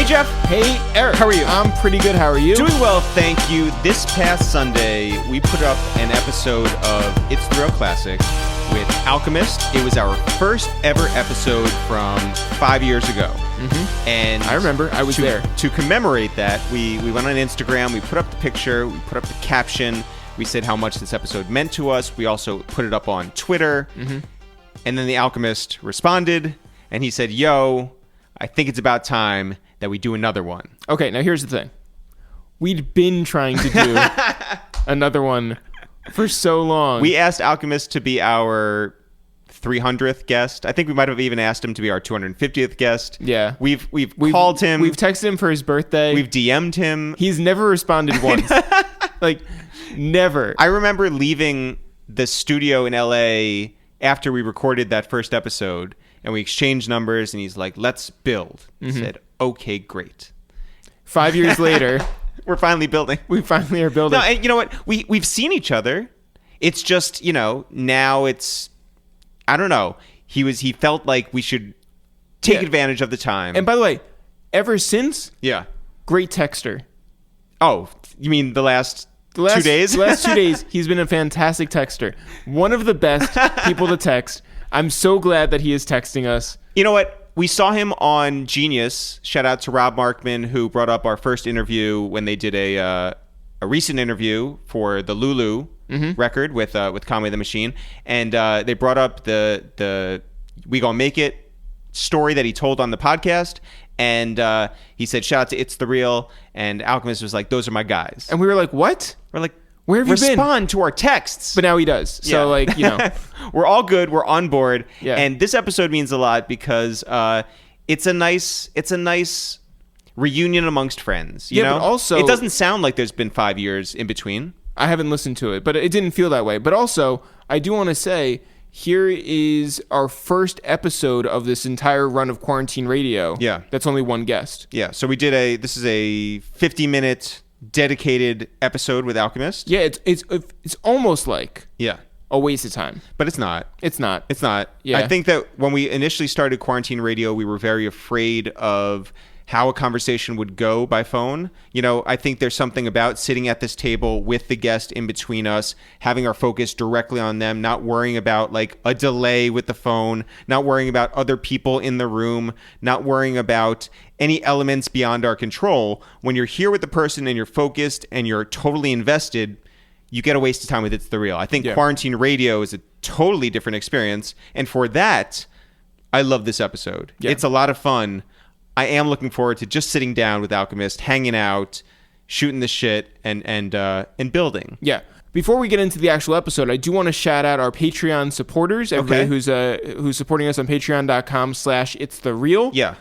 Hey, Jeff. Hey, Eric. How are you? I'm pretty good. How are you? Doing well, thank you. This past Sunday, we put up an episode of It's the Real Classic with Alchemist. It was our first ever episode from 5 years ago. Mm-hmm. And I remember. I was there. To commemorate that, we went on Instagram, we put up the picture, we put up the caption, we said how much this episode meant to us. We also put it up on Twitter. Mm-hmm. And then the Alchemist responded, and he said, yo, I think it's about time that we do another one. Okay, now here's the thing. We'd been trying to do another one for so long. We asked Alchemist to be our 300th guest. I think we might have even asked him to be our 250th guest. Yeah. We've called him. We've texted him for his birthday. We've DM'd him. He's never responded once. Like, never. I remember leaving the studio in LA after we recorded that first episode, and we exchanged numbers, and he's like, let's build. Mm-hmm. I said, okay, great. 5 years later, we're finally building. We finally are building. No, and you know what? We've seen each other. It's just, now it's, I don't know. He felt like we should take advantage of the time. And by the way, ever since, great texter. Oh, you mean the last 2 days? The last 2 days, he's been a fantastic texter. One of the best people to text. I'm so glad that he is texting us. You know what? We saw him on Genius. Shout out to Rob Markman, who brought up our first interview when they did a recent interview for the Lulu record with Conway the Machine, and they brought up the We Gonna Make It story that he told on the podcast, and he said, shout out to It's the Real, and Alchemist was like, those are my guys. And we were like, what? We're like, where have you been? Respond to our texts. But now he does. So, we're all good. We're on board. Yeah. And this episode means a lot because it's a nice reunion amongst friends. You know? But also, it doesn't sound like there's been 5 years in between. I haven't listened to it, but it didn't feel that way. But also, I do want to say, here is our first episode of this entire run of Quarantine Radio. Yeah. That's only one guest. Yeah. So we did this is a 50-minute dedicated episode with Alchemist. Yeah, it's almost like a waste of time. But it's not. It's not. It's not. Yeah. I think that when we initially started Quarantine Radio, we were very afraid of how a conversation would go by phone. I think there's something about sitting at this table with the guest in between us, having our focus directly on them, not worrying about like a delay with the phone, not worrying about other people in the room, not worrying about any elements beyond our control. When you're here with the person and you're focused and you're totally invested, you get a waste of time with It's the Real. I think Quarantine Radio is a totally different experience. And for that, I love this episode. Yeah. It's a lot of fun. I am looking forward to just sitting down with Alchemist, hanging out, shooting the shit, and building. Yeah. Before we get into the actual episode, I do want to shout out our Patreon supporters. Everybody who's supporting us on patreon.com/itsthereal. Yeah.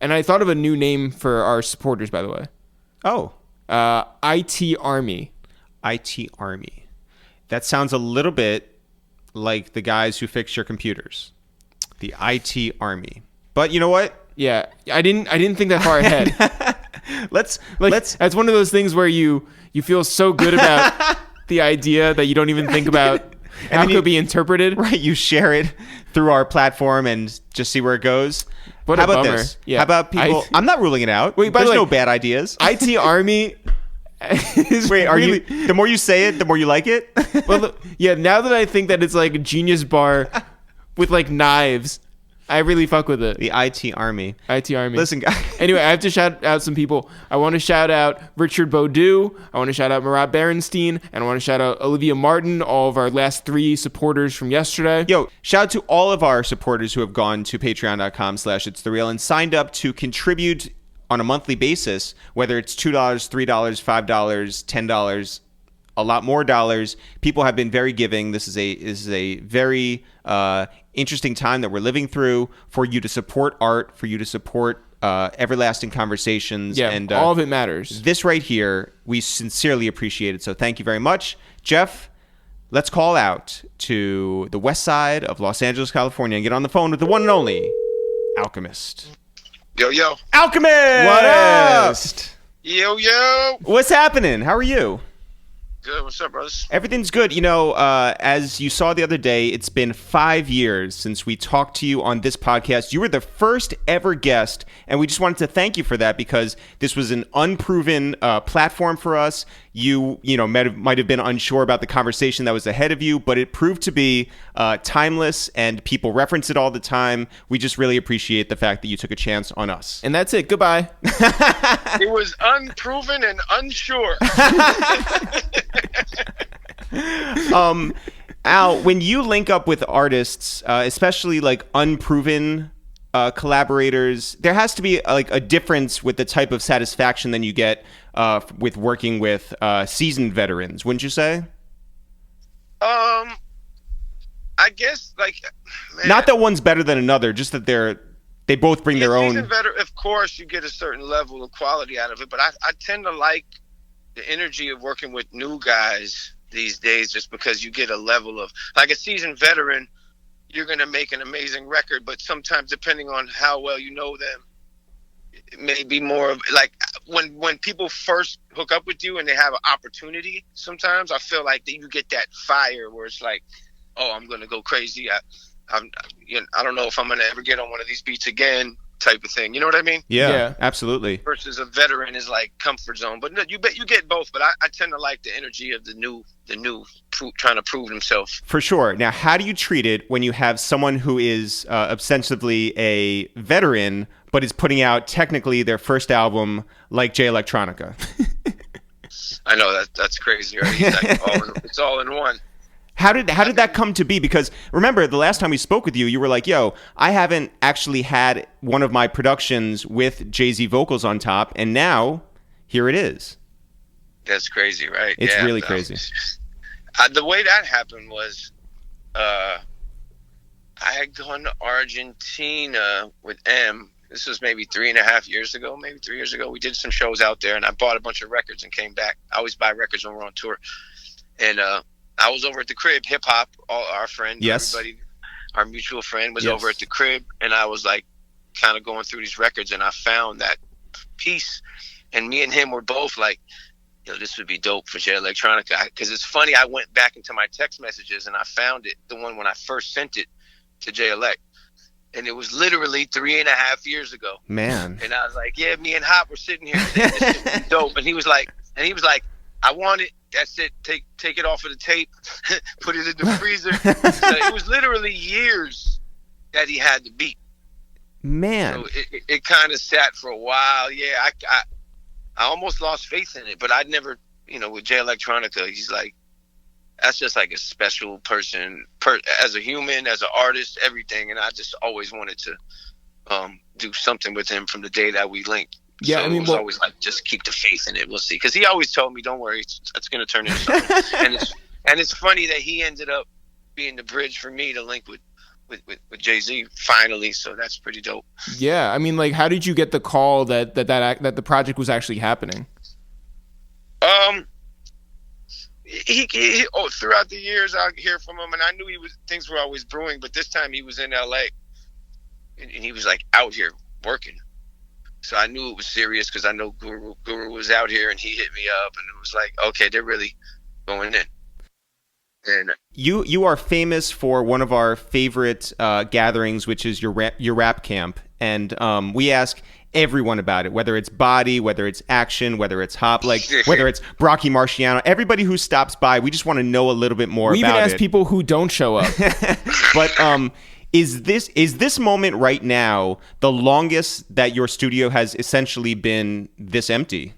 And I thought of a new name for our supporters, by the way. Oh. IT Army. IT Army. That sounds a little bit like the guys who fix your computers. The IT Army. But you know what? Yeah, I didn't think that far ahead. Let's. That's one of those things where you feel so good about the idea that you don't even think about how it could be interpreted. Right, you share it through our platform and just see where it goes. What how a about bummer. this? Yeah. How about people? I'm not ruling it out. Wait, by there's the way, no bad ideas. IT Army. Wait, are you? The more you say it, the more you like it. Well, now that I think that it's like a Genius bar with like knives, I really fuck with it. The IT Army. IT Army. Listen, guys. Anyway, I have to shout out some people. I want to shout out Richard Baudou. I want to shout out Marat Berenstein. And I want to shout out Olivia Martin, all of our last 3 supporters from yesterday. Yo, shout out to all of our supporters who have gone to patreon.com/itsthereal and signed up to contribute on a monthly basis, whether it's $2, $3, $5, $10, a lot more dollars. People have been very giving. This is a very interesting time that we're living through for you to support art, for you to support everlasting conversations. Yeah, and all of it matters. This right here, we sincerely appreciate it. So thank you very much. Jeff, let's call out to the west side of Los Angeles, California, and get on the phone with the one and only Alchemist. Yo. Alchemist! What up? Yo. What's happening? How are you? Good. What's up, brothers? Everything's good. You know, as you saw the other day, it's been 5 years since we talked to you on this podcast. You were the first ever guest, and we just wanted to thank you for that because this was an unproven platform for us. You know, might have been unsure about the conversation that was ahead of you, but it proved to be timeless, and people reference it all the time. We just really appreciate the fact that you took a chance on us. And that's it. Goodbye. It was unproven and unsure. Al, when you link up with artists, especially like unproven collaborators, there has to be like a difference with the type of satisfaction than you get with working with seasoned veterans, wouldn't you say? I guess like, man, not that one's better than another, just that they both bring their own. Of course, you get a certain level of quality out of it, but I tend to like the energy of working with new guys these days, just because you get a level of, like, a seasoned veteran, you're going to make an amazing record, but sometimes depending on how well you know them, it may be more of like when people first hook up with you and they have an opportunity, sometimes I feel like that you get that fire where it's like, oh, I'm going to go crazy. I don't know if I'm going to ever get on one of these beats again, type of thing. You know what I mean? Yeah, absolutely. Versus a veteran is like comfort zone. But no, you get both. But I tend to like the energy of the new trying to prove himself. For sure. Now, how do you treat it when you have someone who is ostensibly a veteran, but is putting out technically their first album, like Jay Electronica? I know that's crazy, right? It's all in one. How did that come to be? Because remember, the last time we spoke with you, you were like, yo, I haven't actually had one of my productions with Jay-Z vocals on top, and now here it is. That's crazy, right? It's really crazy. The way that happened was I had gone to Argentina with M. This was maybe 3.5 years ago, maybe 3 years ago. We did some shows out there, and I bought a bunch of records and came back. I always buy records when we're on tour. And I was over at the crib, Hip Hop, our friend, yes, everybody, our mutual friend was yes, over at the crib, and I was like kind of going through these records, and I found that piece, and me and him were both like, yo, this would be dope for Jay Electronica. Because it's funny, I went back into my text messages, and I found it, the one when I first sent it to Jay Elect, and it was literally 3.5 years ago. Man. And I was like, yeah, me and Hop were sitting here saying this shit would be dope, and he was like, I want it. That's it. Take it off of the tape, put it in the freezer. So it was literally years that he had the beat. Man, so it kind of sat for a while. Yeah, I almost lost faith in it, but I'd never, with Jay Electronica, he's like, that's just like a special person, as a human, as an artist, everything. And I just always wanted to do something with him from the day that we linked. Yeah, so I mean, it was always like, just keep the faith in it. We'll see. Because he always told me, don't worry, it's going to turn into something. and it's funny that he ended up being the bridge for me to link with Jay-Z finally. So that's pretty dope. Yeah, I mean, like, how did you get the call that the project was actually happening? He throughout the years, I hear from him, and I knew things were always brewing. But this time he was in LA, and he was like out here working. So I knew it was serious because I know Guru was out here, and he hit me up, and it was like, okay, they're really going in. And you are famous for one of our favorite gatherings, which is your rap camp, and we ask everyone about it, whether it's Body, whether it's Action, whether it's Hop, like whether it's Brocky Marciano, everybody who stops by, we just want to know a little bit more about it. We even ask people who don't show up. But is this moment right now the longest that your studio has essentially been this empty?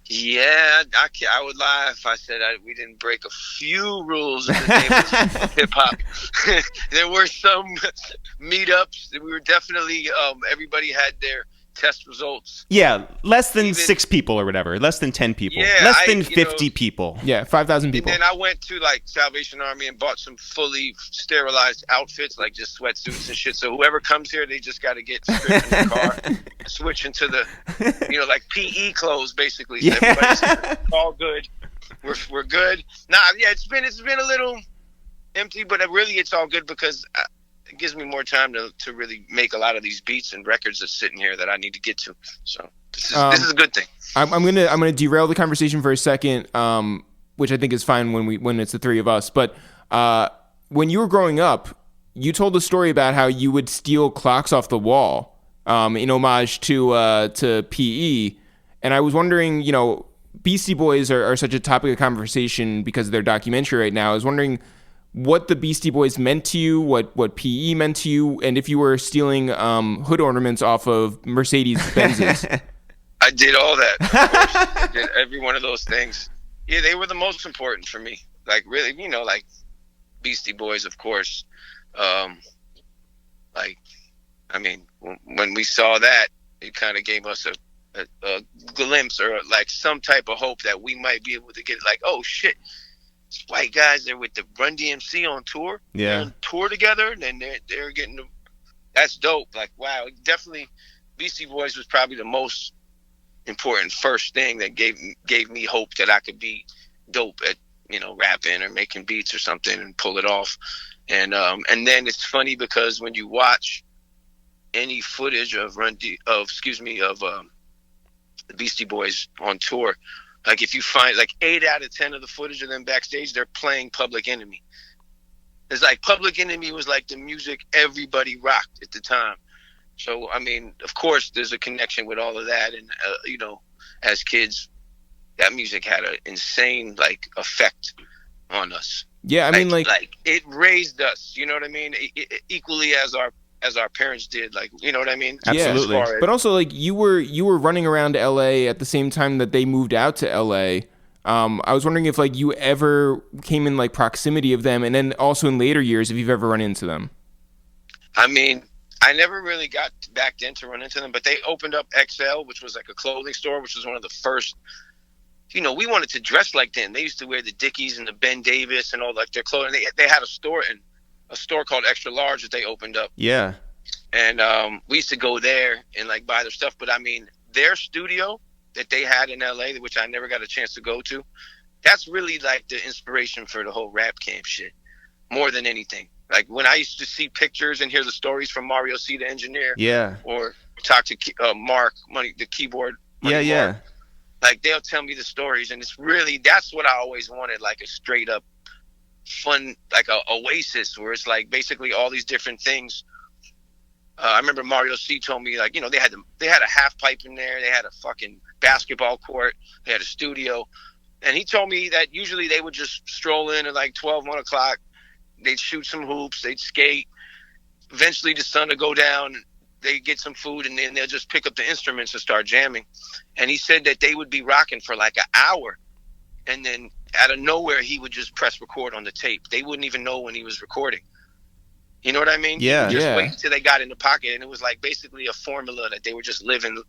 Yeah, I would lie if I said we didn't break a few rules in the name of hip hop. There were some meetups. We were definitely everybody had their test results. Yeah, less than 6 people or whatever. Less than 10 people. Yeah, less than 50 people. Yeah, 5,000 people. And then I went to like Salvation Army and bought some fully sterilized outfits, like just sweatsuits and shit. So whoever comes here, they just got to get stripped in the car, switch into the, like PE clothes basically. So everybody's all good. We're good. Nah, yeah, it's been a little empty, but really it's all good because it gives me more time to really make a lot of these beats and records that's sitting here that I need to get to. So This is a good thing. I'm gonna derail the conversation for a second, which I think is fine when it's the three of us. But when you were growing up, you told a story about how you would steal clocks off the wall in homage to PE, and I was wondering, Beastie Boys are such a topic of conversation because of their documentary right now. I was wondering what the Beastie Boys meant to you, what PE meant to you, and if you were stealing hood ornaments off of Mercedes Benzes. I did all that. Of course. I did every one of those things. Yeah, they were the most important for me. Like, really, like Beastie Boys, of course. When we saw that, it kind of gave us a glimpse or like some type of hope that we might be able to get like, oh shit, these white guys, they're with the Run DMC on tour. Yeah. They're on tour together, and they're getting that's dope. Like, wow, definitely Beastie Boys was probably the most important first thing that gave me hope that I could be dope at rapping or making beats or something and pull it off. And then it's funny because when you watch any footage of the Beastie Boys on tour, like if you find like 8 out of 10 of the footage of them backstage, they're playing Public Enemy. It's like Public Enemy was like the music everybody rocked at the time. So, I mean, of course, there's a connection with all of that. And, as kids, that music had an insane, like, effect on us. Yeah, I mean, like it raised us, you know what I mean? Equally as our parents did, like, you know what I mean? Absolutely. Yeah. But also, like, you were running around LA at the same time that they moved out to LA. I was wondering if, like, you ever came in, like, proximity of them, and then also in later years, if you've ever run into them. I mean, I never really got back then to run into them, but they opened up XL, which was like a clothing store, which was one of the first. We wanted to dress like them. They used to wear the Dickies and the Ben Davis and all like their clothing. They had a store called Extra Large that they opened up. Yeah. And we used to go there and like buy their stuff. But I mean, their studio that they had in LA, which I never got a chance to go to, that's really like the inspiration for the whole rap camp shit, more than anything. Like when I used to see pictures and hear the stories from Mario C, the engineer, yeah, or talk to Mark, the keyboard, yeah, like they'll tell me the stories, and it's really that's what I always wanted, like a straight up fun, like a oasis where it's like basically all these different things. I remember Mario C told me like they had a half pipe in there, they had a fucking basketball court, they had a studio, and he told me that usually they would just stroll in at like 1 o'clock. They'd shoot some hoops, they'd skate. Eventually the sun would go down, they'd get some food, and then they'll just pick up the instruments and start jamming. And he said that they would be rocking for like an hour, and then out of nowhere he would just press record on the tape. They wouldn't even know when he was recording. You know what I mean? Yeah. Just wait until they got in the pocket, and it was like basically a formula that they were just living the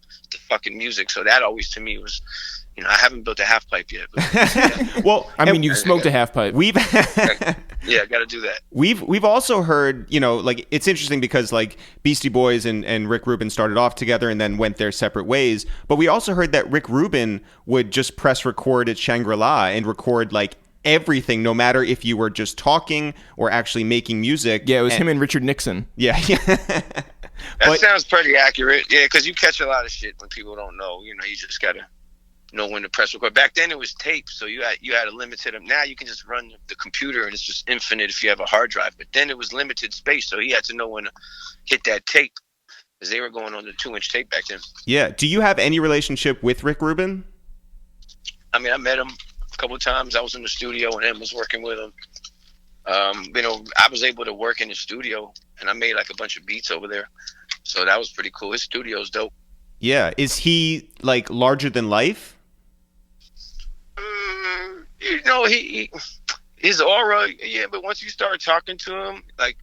fucking music. So that always to me was, I haven't built a half pipe yet. But, yeah. Well, I mean, you've smoked a half pipe. Yeah, got to do that. We've also heard, like it's interesting because like Beastie Boys and Rick Rubin started off together and then went their separate ways. But we also heard that Rick Rubin would just press record at Shangri-La and record like everything, no matter if you were just talking or actually making music. Yeah, it was him and Richard Nixon. Yeah. That sounds pretty accurate. Yeah, because you catch a lot of shit when people don't know. You just got to know when to press record. Back then it was tape, so you had a limited. Now you can just run the computer and it's just infinite if you have a hard drive. But then it was limited space, so he had to know when to hit that tape because they were going on the 2-inch tape back then. Yeah. Do you have any relationship with Rick Rubin? I mean, I met him a couple of times. I was in the studio and M was working with him. I was able to work in the studio and I made like a bunch of beats over there. So that was pretty cool. His studio's dope. Yeah. Is he like larger than life? His aura, yeah, but once you start talking to him, like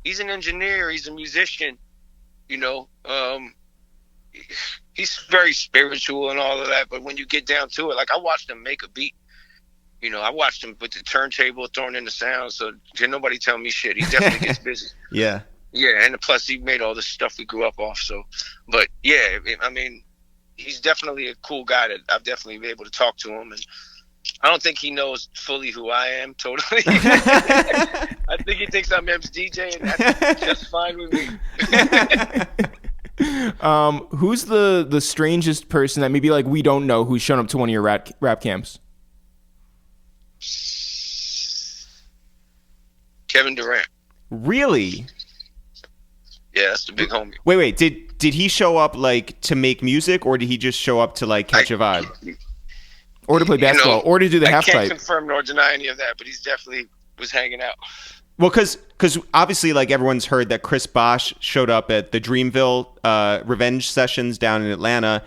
he's an engineer, he's a musician, he's very spiritual and all of that. But when you get down to it, like I watched him make a beat. I watched him with the turntable throwing in the sound, so did nobody tell me shit. He definitely gets busy. Yeah. Yeah, and plus he made all this stuff we grew up off. So, but yeah, I mean, he's definitely a cool guy that I've definitely been able to talk to him, and I don't think he knows fully who I am totally. I think he thinks I'm M's DJ, and that's just fine with me. Who's the strangest person that maybe like we don't know who's shown up to one of your rap camps? Kevin Durant. Really? Yeah, that's the big homie. Wait. Did he show up like to make music, or did he just show up to like catch a vibe, or to play basketball, or to do the half pipe? I can't confirm nor deny any of that, but he's definitely was hanging out. Well, because obviously, like everyone's heard that Chris Bosh showed up at the Dreamville Revenge sessions down in Atlanta,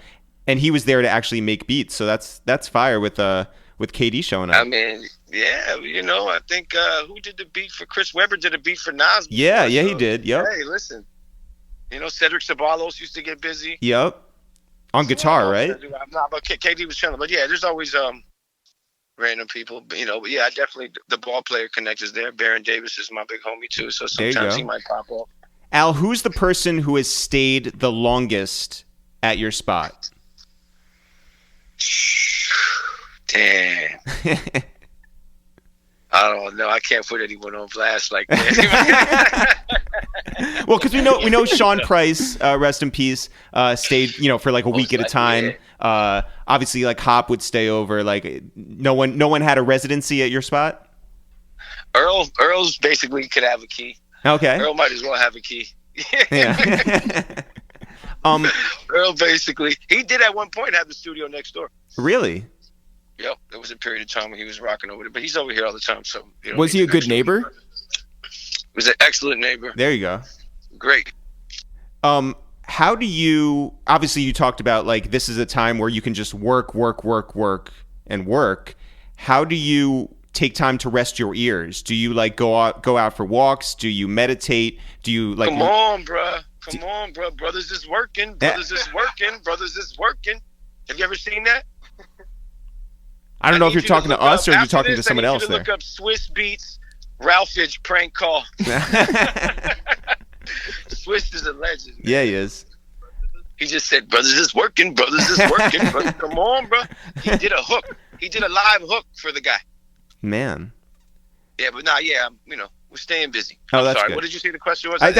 and he was there to actually make beats. So that's fire with KD showing up. I mean, yeah, I think who did the beat for Chris Webber did a beat for Nas. Yeah, he did. Yep. Hey, listen, Cedric Ceballos used to get busy. Yep. On guitar, right? I'm not, but KD was chilling. But yeah, there's always random people, but yeah, I definitely the ball player connect is there. Baron Davis is my big homie too, so sometimes he might pop off. Al, who's the person who has stayed the longest at your spot? Damn. I don't know. I can't put anyone on blast like that. Well, because we know Sean Price, rest in peace, stayed for like a week at a time. Yeah. Obviously, like Hop would stay over. Like no one had a residency at your spot. Earl's basically could have a key. Okay. Earl might as well have a key. Yeah. Earl basically he did at one point have the studio next door. Really? Yep, there was a period of time when he was rocking over there, but he's over here all the time. So was he a good neighbor? He was an excellent neighbor. There you go. Great. How do you? Obviously, you talked about like this is a time where you can just work, and work. How do you take time to rest your ears? Do you like go out for walks? Do you meditate? Do you like? Come on, bro. Brothers is working. Brothers is working. Have you ever seen that? I don't know if you're talking to us or you're talking to someone else there. Look up Swiss Beats Ralphage prank call. Swiss is a legend. Yeah, he is. He just said, "Brothers is working. Brothers. Come on, bro." He did a hook. He did a live hook for the guy. Man. Yeah, but we're staying busy. Oh, I'm that's sorry. good. What did you say the question was? I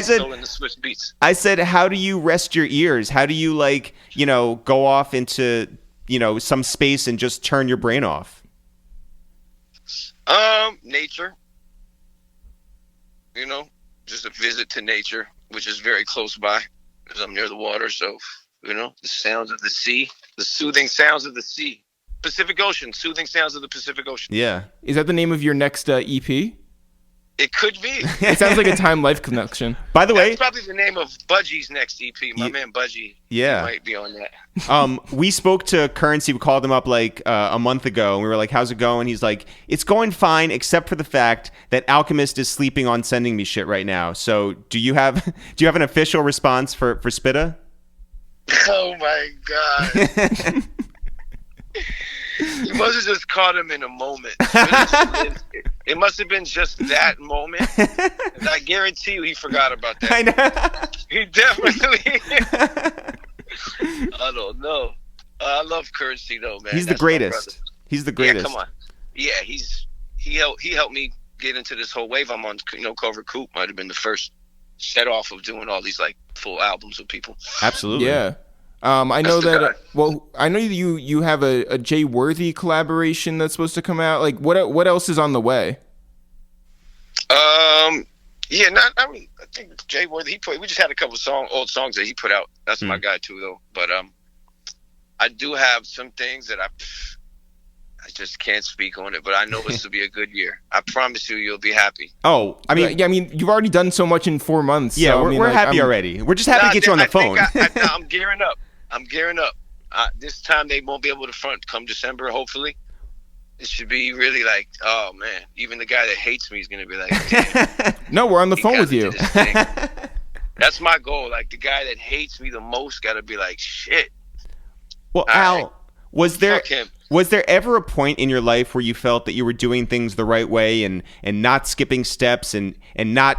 said still in the Swiss Beats. I said, how do you rest your ears? How do you go off into some space and just turn your brain off? Nature. Just a visit to nature, which is very close by because I'm near the water. So, the sounds of the sea, the soothing sounds of the sea. Pacific Ocean, soothing sounds of the Pacific Ocean. Yeah. Is that the name of your next EP? It could be. It sounds like a Time Life connection. By the way, that's probably the name of Budgie's next EP. My man Budgie. Yeah. Might be on that. We spoke to Currency. We called him up like a month ago, and we were like, "How's it going?" He's like, "It's going fine, except for the fact that Alchemist is sleeping on sending me shit right now." So, do you have an official response for Spitta? Oh my god. You must have just caught him in a moment. It must have been just that moment. And I guarantee you he forgot about that. I know. He definitely... I don't know. I love Currency though, man. He's the greatest. He's the greatest. Yeah, come on. Yeah, he helped me get into this whole wave I'm on. Covert Coupe might have been the first set off of doing all these like full albums with people. Absolutely. Yeah. I know that. Well, I know you have a Jay Worthy collaboration that's supposed to come out. Like, what else is on the way? Yeah, I think Jay Worthy. We just had a couple old songs that he put out. That's my guy too, though. But I do have some things that I just can't speak on it. But I know this will be a good year. I promise you'll be happy. Oh, I mean, you've already done so much in 4 months. Yeah, so, we're happy already. We're just happy to get you on the phone. I'm gearing up. This time they won't be able to front come December, hopefully. It should be really like, oh, man. Even the guy that hates me is going to be like, damn. No, we're on the phone with you. That's my goal. Like, the guy that hates me the most got to be like, shit. Well, Al, was there ever a point in your life where you felt that you were doing things the right way and not skipping steps and not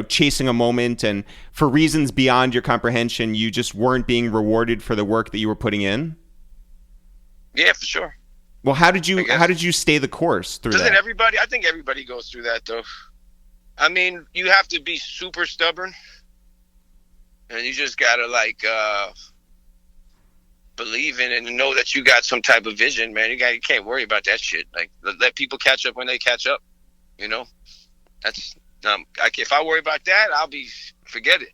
chasing a moment, and for reasons beyond your comprehension, you just weren't being rewarded for the work that you were putting in? Yeah, for sure. Well, how did you stay the course through that? I think everybody goes through that, though. I mean, you have to be super stubborn. and you just gotta like believe in it and know that you got some type of vision, man. You can't worry about that shit. Like let people catch up when they catch up. You know, that's if I worry about that, forget it.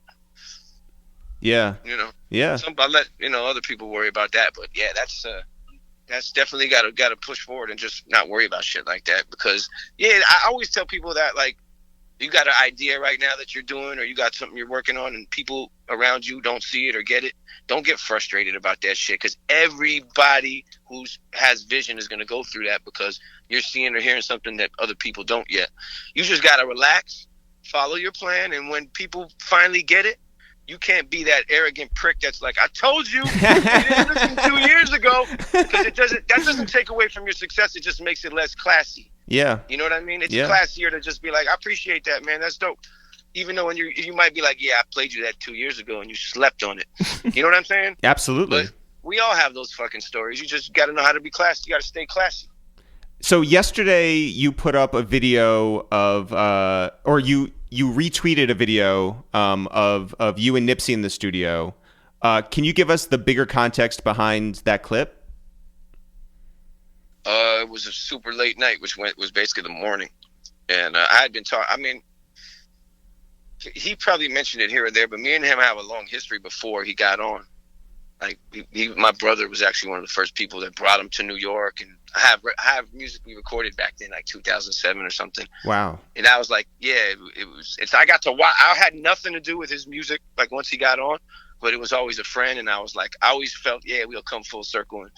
Yeah. You know. Yeah. I let other people worry about that, but yeah, that's definitely got to push forward and just not worry about shit like that, because I always tell people that, like, you got an idea right now that you're doing, or you got something you're working on and people around you don't see it or get it, don't get frustrated about that shit, because everybody who has vision is going to go through that, because you're seeing or hearing something that other people don't yet. You just got to relax, follow your plan, and when people finally get it, you can't be that arrogant prick that's like, I told you, you didn't listen 2 years ago, because that doesn't take away from your success. It just makes it less classy. Yeah. You know what I mean? It's classier to just be like, I appreciate that, man. That's dope. Even though when you might be like, yeah, I played you that 2 years ago and you slept on it. You know what I'm saying? Absolutely. But we all have those fucking stories. You just got to know how to be classy. You got to stay classy. So yesterday you put up a video of, or you retweeted a video of you and Nipsey in the studio. Can you give us the bigger context behind that clip? It was a super late night, which was basically the morning, and I had been talking. I mean, he probably mentioned it here or there, but me and him have a long history before he got on. Like, my brother was actually one of the first people that brought him to New York, and I have music we recorded back then, like 2007 or something. Wow. And I was like, yeah, I got to watch. I had nothing to do with his music, like, once he got on, but it was always a friend, and I was like, I always felt, yeah, we'll come full circle and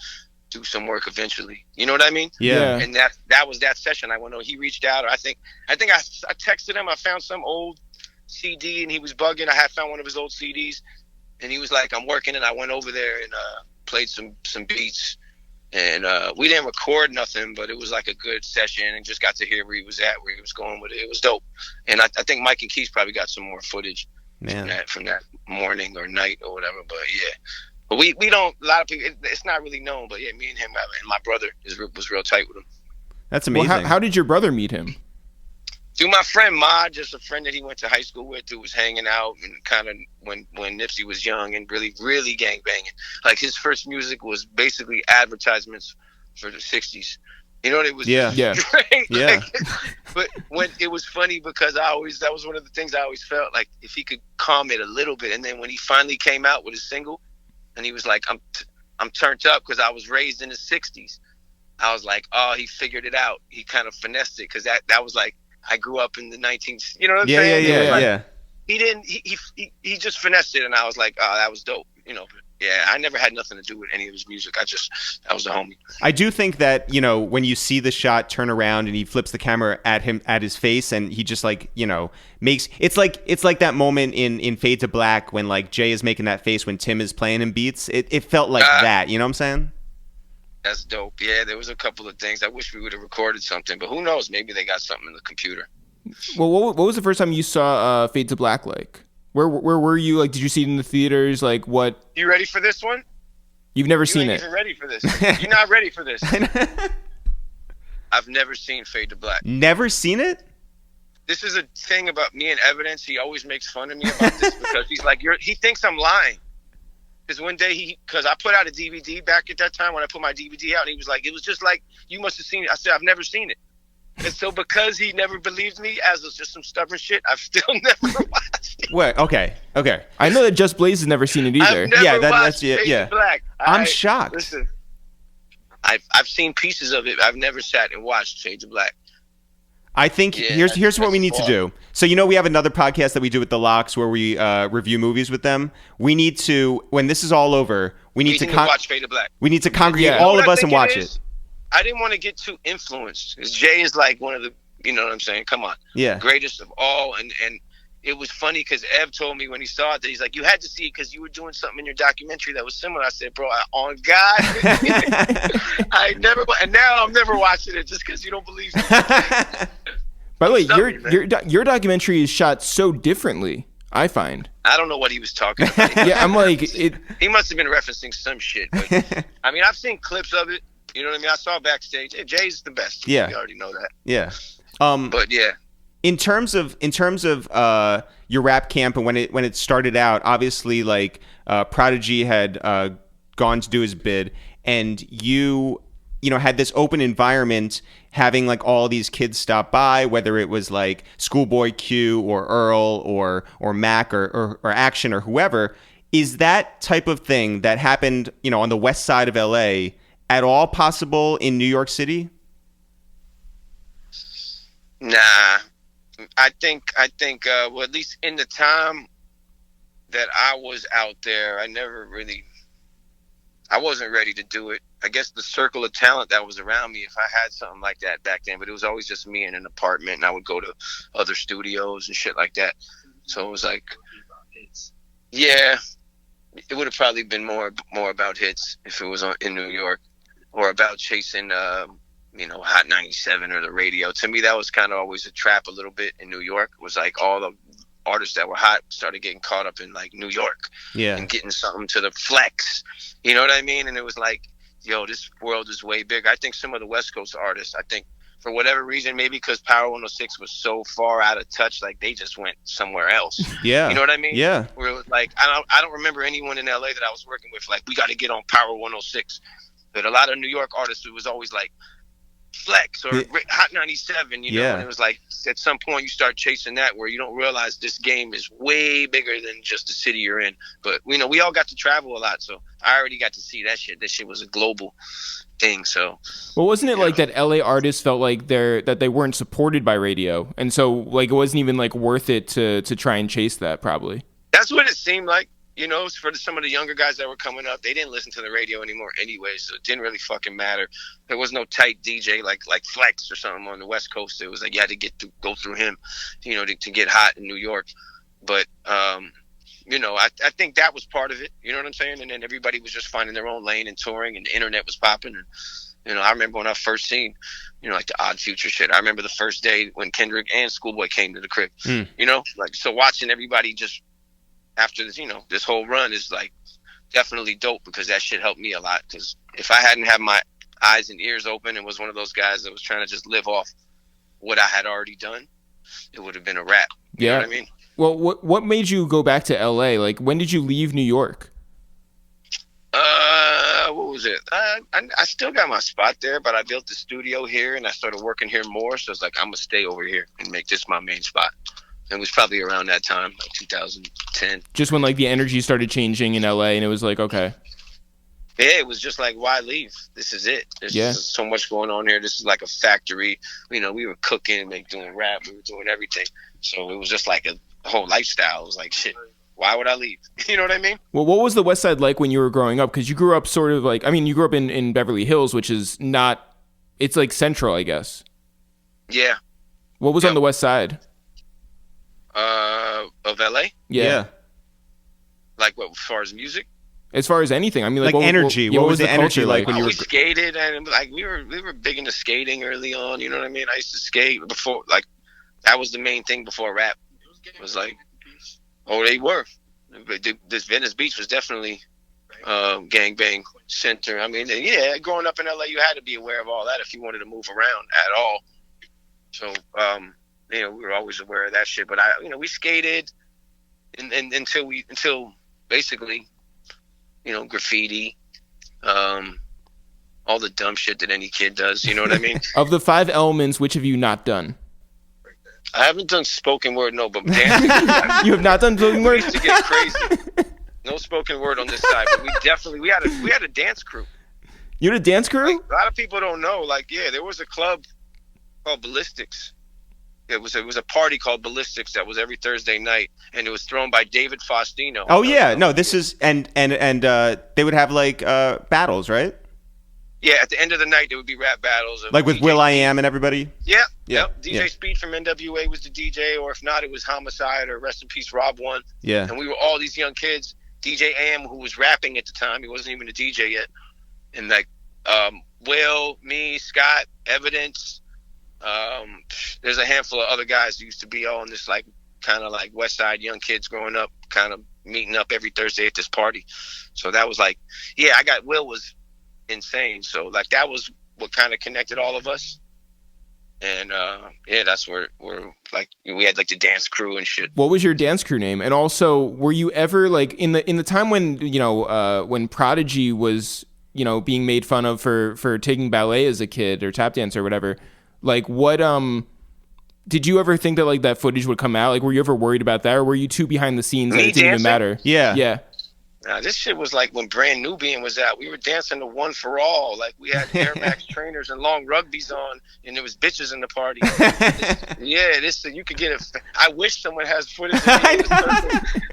do some work eventually. You know what I mean? Yeah. And that was that session. I went, he reached out, or I think I texted him. I found some old CD, and he was bugging. I had found one of his old CDs, and he was like, I'm working, and I went over there and played some beats, and we didn't record nothing, but it was like a good session, and just got to hear where he was at, where he was going with it. It was dope. And I think Mike and Keith probably got some more footage from that morning or night or whatever. But yeah, but we don't, a lot of people, it's not really known, but yeah, me and him and my brother was real tight with him. That's amazing. Well, how did your brother meet him? Through my friend Ma, just a friend that he went to high school with, who was hanging out, and kind of when Nipsey was young and really, really gang banging. Like, his first music was basically advertisements for the 60s. You know what it was? Yeah. Great. Yeah. But when it was funny, because that was one of the things I always felt like, if he could calm it a little bit. And then when he finally came out with his single, and he was like, I'm turned up because I was raised in the 60s. I was like, oh, he figured it out. He kind of finessed it, because that was like, I grew up in the 19s. You know what I'm saying? Yeah. He didn't. He just finessed it, and I was like, oh, that was dope. You know. But yeah, I never had nothing to do with any of his music. That was the homie. I do think that, when you see the shot turn around and he flips the camera at his face, and he just, like, makes it's like that moment in Fade to Black when, like, Jay is making that face when Tim is playing him beats. It felt like that. You know what I'm saying? That's dope. Yeah, there was a couple of things. I wish we would have recorded something, but who knows? Maybe they got something in the computer. Well, what was the first time you saw Fade to Black like? Where were you? Like, did you see it in the theaters? Like, what? You ready for this one? You've never seen it. You ain't even ready for this. You're not ready for this. I've never seen Fade to Black. Never seen it? This is a thing about me and Evidence. He always makes fun of me about this, because he's like, he thinks I'm lying. Because one day because I put out a DVD back at that time when I put my DVD out, and he was like, it was just like, you must have seen it. I said, I've never seen it. And so, because he never believed me, as was just some stubborn shit, I've still never watched it. Wait, okay. I know that Just Blaze has never seen it either. I've never that's Fade to Black. I'm shocked. Listen, I've seen pieces of it. I've never sat and watched Fade to Black. I think here's what we need to do. So, we have another podcast that we do with the Locks where we review movies with them. We need to, when this is all over, we need to watch Fade to Black. We need to congregate all of us and watch it. I didn't want to get too influenced, because Jay is like one of the, you know what I'm saying? Come on. Yeah. Greatest of all. And it was funny, because Ev told me when he saw it that he's like, you had to see it because you were doing something in your documentary that was similar. I said, bro, on God. And now I'm never watching it just because you don't believe me. By the way, your documentary is shot so differently, I find. I don't know what he was talking about. Yeah, I'm like... He must have been referencing some shit. But, I mean, I've seen clips of it. You know what I mean? I saw backstage. Hey, Jay's the best. Yeah. You already know that. Yeah. But yeah. In terms of your rap camp and when it started out, obviously like Prodigy had gone to do his bid, and you had this open environment, having like all these kids stop by, whether it was like Schoolboy Q or Earl or Mac or Action or whoever. Is that type of thing that happened, on the west side of LA at all possible in New York City? Nah, I think well, at least in the time that I was out there, I wasn't ready to do it. I guess the circle of talent that was around me, if I had something like that back then, but it was always just me in an apartment, and I would go to other studios and shit like that. So it was like, yeah, it would have probably been more about hits if it was in New York, or about chasing, Hot 97 or the radio. To me, that was kind of always a trap a little bit in New York. It was like all the artists that were hot started getting caught up in like New York, and getting something to the flex. You know what I mean? And it was like, yo, this world is way big. I think some of the West Coast artists, I think for whatever reason, maybe because Power 106 was so far out of touch, like they just went somewhere else. Yeah. You know what I mean? Yeah. Where it was like, I don't remember anyone in LA that I was working with, like, we got to get on Power 106. But a lot of New York artists, it was always like Flex or Hot 97, and it was like at some point you start chasing that where you don't realize this game is way bigger than just the city you're in. But we all got to travel a lot, so I already got to see that shit. That shit was a global thing. So, well, wasn't it like that LA artists felt like they weren't supported by radio, and so like it wasn't even like worth it to try and chase that? Probably that's what it seemed like. For some of the younger guys that were coming up, they didn't listen to the radio anymore anyway, so it didn't really fucking matter. There was no tight DJ like Flex or something on the West Coast. It was like you had to go through him, to get hot in New York. But, I think that was part of it. You know what I'm saying? And then everybody was just finding their own lane and touring, and the internet was popping. And, I remember when I first seen, like the Odd Future shit. I remember the first day when Kendrick and Schoolboy came to the crib, so watching everybody just after this, this whole run is like definitely dope, because that shit helped me a lot. Because if I hadn't had my eyes and ears open and was one of those guys that was trying to just live off what I had already done, it would have been a wrap. You know what I mean? Well, what made you go back to LA? Like, when did you leave New York? What was it? I still got my spot there, but I built the studio here and I started working here more. So it's like, I'm gonna stay over here and make this my main spot. It was probably around that time, like 2010. Just when like the energy started changing in LA, and it was like, okay. Yeah, it was just like, why leave? This is it. There's so much going on here. This is like a factory. We were cooking, doing rap, we were doing everything. So it was just like a whole lifestyle. It was like, shit, why would I leave? You know what I mean? Well, what was the West Side like when you were growing up? Because you grew up sort of like, you grew up in Beverly Hills, which is not, it's like central, I guess. Yeah. What was on the West Side? Of LA? Yeah. Like what, as far as music? As far as anything, like energy. What was the energy like when you were? We skated, and like we were big into skating early on. You know what I mean? I used to skate before, like that was the main thing before rap. It was like, they were. This Venice Beach was definitely gangbang center. I mean, yeah, growing up in LA, you had to be aware of all that if you wanted to move around at all. So, we were always aware of that shit. But we skated, until basically, graffiti, all the dumb shit that any kid does. You know what I mean? Of the 5 elements, which have you not done? I haven't done spoken word, no, but dancing. You have not done spoken word? We used to get crazy. No spoken word on this side, but we had a dance crew. You had a dance crew? Like, a lot of people don't know. Like, yeah, there was a club called Ballistics. It was a party called Ballistics that was every Thursday night, and it was thrown by David Faustino. Oh yeah, no, this is and they would have like battles, right? Yeah, at the end of the night there would be rap battles, like with Will I Am and everybody. Yeah. DJ Speed from NWA was the DJ, or if not, it was Homicide or Rest in Peace Rob One. Yeah, and we were all these young kids. DJ Am, who was rapping at the time, he wasn't even a DJ yet, and like Will, me, Scott, Evidence. There's a handful of other guys who used to be all in this like kind of like West Side young kids growing up, kind of meeting up every Thursday at this party. So that was like, Will was insane. So like that was what kind of connected all of us. And that's where like we had like the dance crew and shit. What was your dance crew name? And also, were you ever like in the time when when Prodigy was being made fun of for taking ballet as a kid or tap dance or whatever? Like, what did you ever think that like that footage would come out? Like, were you ever worried about that, or were you too behind the scenes that it didn't even matter? Yeah. This shit was like when Brand Nubian was out. We were dancing to One for All. Like, we had Air Max trainers and long rugbies on, and there was bitches in the party. You could get it. I wish someone has footage of me.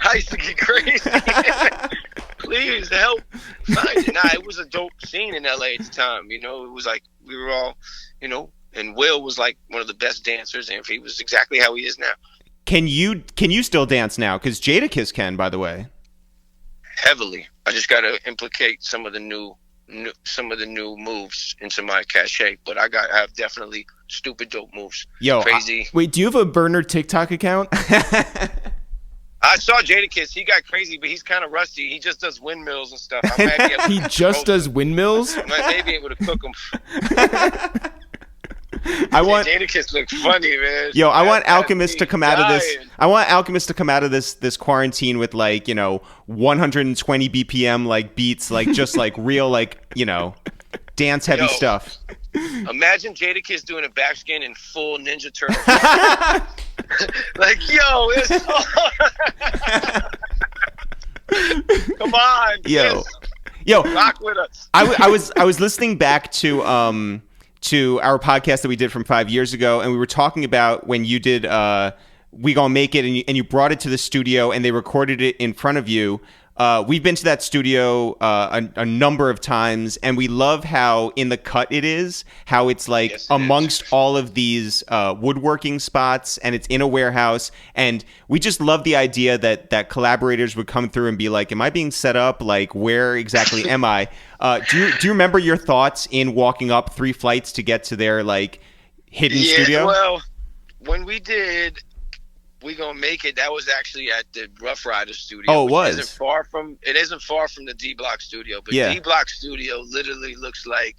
I used to get crazy. Please help find it. It was a dope scene in LA at the time. It was like we were all, and Will was like one of the best dancers, and he was exactly how he is now. Can you still dance now? Because Jadakiss can, by the way. Heavily. I just got to implicate some of the new moves into my cachet, but I have definitely stupid dope moves. Yo, crazy. Wait, do you have a burner TikTok account? I saw Jadakiss. He got crazy, but he's kind of rusty. He just does windmills and stuff. He just does windmills? I might be able to cook them. Jadakiss look funny, man. Yo, I want Alchemist to come out of this. I want Alchemist to come out of this quarantine with 120 BPM like beats, like just like real dance heavy stuff. Imagine Jadakiss doing a backskin in full Ninja Turtle. Like, yo, it's come on, yo, rock with us. I was listening back to our podcast that we did from 5 years ago, and we were talking about when you did We Gonna Make It, and you brought it to the studio and they recorded it in front of you. We've been to that studio a number of times, and we love how in the cut it is, how it's like amongst all of these woodworking spots, and it's in a warehouse. And we just love the idea that collaborators would come through and be like, am I being set up? Like, where exactly am I? Do you remember your thoughts in walking up 3 flights to get to their hidden studio? Well, when we did We Gonna Make It, that was actually at the Rough Rider studio. Oh, it was. It isn't far from the D Block studio, but D Block studio literally looks like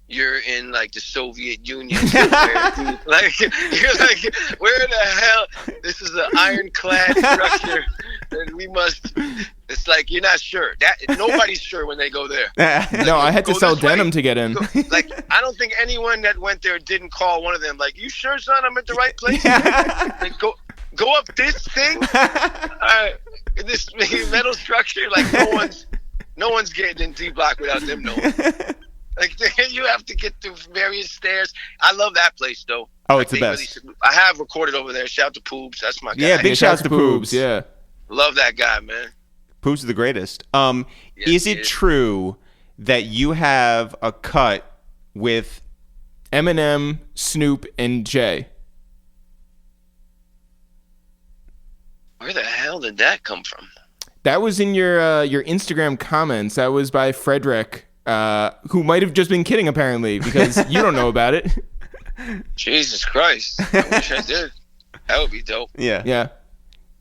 you're in the Soviet Union. You're like, where the hell? This is an ironclad structure, and it's like you're not sure. Nobody's sure when they go there. No, I had to sell denim to get in. I don't think anyone that went there didn't call one of them. Like, you sure, son? I'm at the right place. Go up this thing. This metal structure. Like, no one's getting in D Block without them knowing. Like, you have to get through various stairs. I love that place, though. Oh, it's the best. I have recorded over there. Shout out to Poobs. That's my guy. Yeah, big shout out to Poobs. Yeah. Love that guy, man. Poobs is the greatest. Is it true that you have a cut with Eminem, Snoop, and Jay? Where the hell did that come from? That was in your Instagram comments. That was by Frederick. Who might have just been kidding, apparently, because you don't know about it. Jesus Christ. I wish I did. That would be dope. Yeah.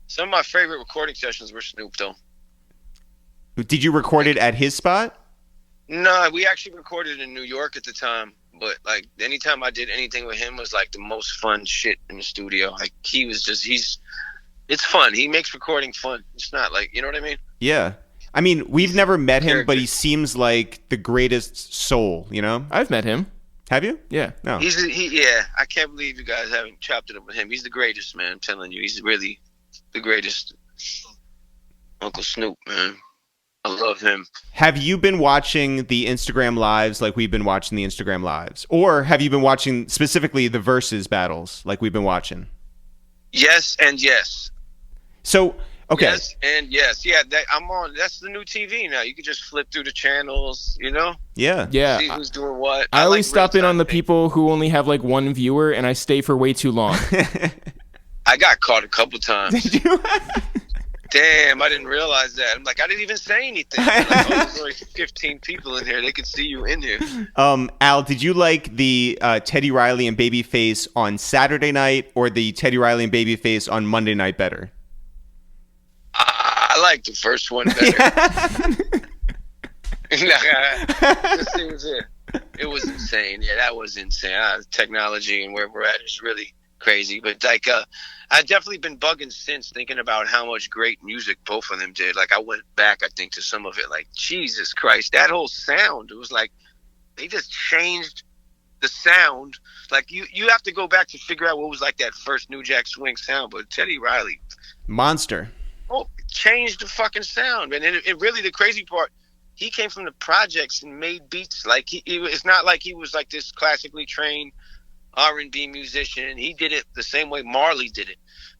Some of my favorite recording sessions were Snoop, though. Did you record it at his spot? No, we actually recorded in New York at the time. But, anytime I did anything with him was, the most fun shit in the studio. It's fun. He makes recording fun. It's not you know what I mean? Yeah. I mean, we've never met him, but he seems like the greatest soul, I've met him. Have you? Yeah. No. I can't believe you guys haven't chopped it up with him. He's the greatest, man. I'm telling you. He's really the greatest. Uncle Snoop, man. I love him. Have you been watching the Instagram lives like we've been watching the Instagram lives? Or have you been watching specifically the Verzuz battles like we've been watching? Yes and yes. So... Okay. Yes and yes. Yeah, I'm on. That's the new TV now. You can just flip through the channels, Yeah. See who's doing what. I always stop in on the people who only have one viewer, and I stay for way too long. I got caught a couple times. Did you? Damn, I didn't realize that. I'm like, I didn't even say anything. There's only 15 people in here. They can see you in here. Al, did you like the Teddy Riley and Babyface on Saturday night or the Teddy Riley and Babyface on Monday night better? I like the first one better. It It was insane. Yeah, that was insane. Technology and where we're at is really crazy. But like, I've definitely been bugging since, thinking about how much great music both of them did. Like, I went back, I think, to some of it. Like, Jesus Christ, that whole sound. It was like they just changed the sound. Like, you have to go back to figure out what was like that first New Jack Swing sound. But Teddy Riley, monster. Oh, changed the fucking sound. And it really, the crazy part, he came from the projects and made beats. Like, it's not like he was like this classically trained R&B musician. He did it the same way Marley did it.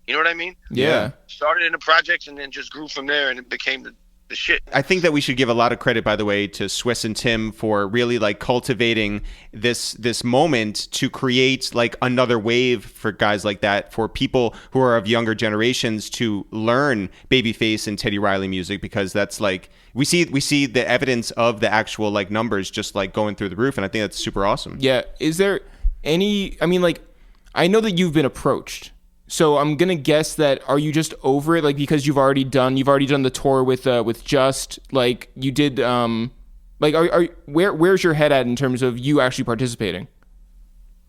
You know what I mean? Yeah. Started in the projects and then just grew from there, and it became the shit. I think that we should give a lot of credit, by the way, to Swiss and Tim for really like cultivating this moment to create like another wave for guys like that, for people who are of younger generations to learn Babyface and Teddy Riley music, because that's like we see the evidence of the actual like numbers just like going through the roof, and I think that's super awesome. Yeah. Is there any? I mean, like, I know that you've been approached. So I'm gonna guess that, are you just over it, like, because you've already done the tour with Just, like you did, like where's your head at in terms of you actually participating?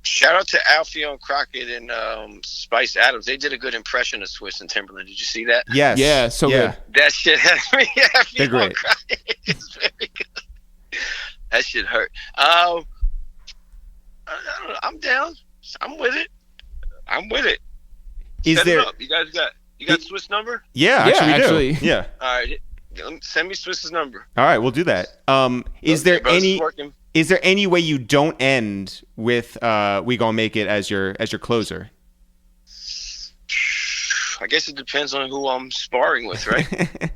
Shout out to Alfio and Crockett and Spice Adams. They did a good impression of Swiss and Timberland. Did you see that? Yes. Yeah. So good. That shit had me. They're great. It's very good. That shit hurt. I don't know, I'm down. I'm with it. Is Set there? it up. You guys got Swiss number? Yeah, actually we do. Yeah. All right. Send me Swiss's number. All right, we'll do that. Is there any way you don't end with "We Gonna Make It" as your closer? I guess it depends on who I'm sparring with, right?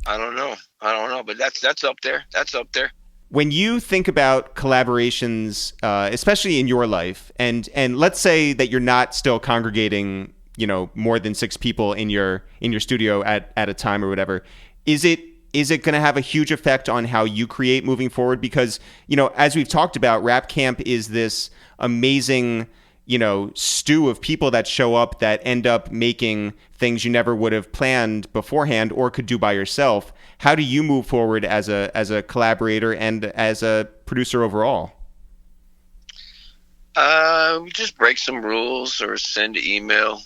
I don't know, but that's up there. That's up there. When you think about collaborations, especially in your life, and let's say that you're not still congregating, more than 6 people in your studio at a time or whatever, is it going to have a huge effect on how you create moving forward? Because, as we've talked about, Rap Camp is this amazing, stew of people that show up that end up making things you never would have planned beforehand or could do by yourself. How do you move forward as a collaborator and as a producer overall? We just break some rules or send an email.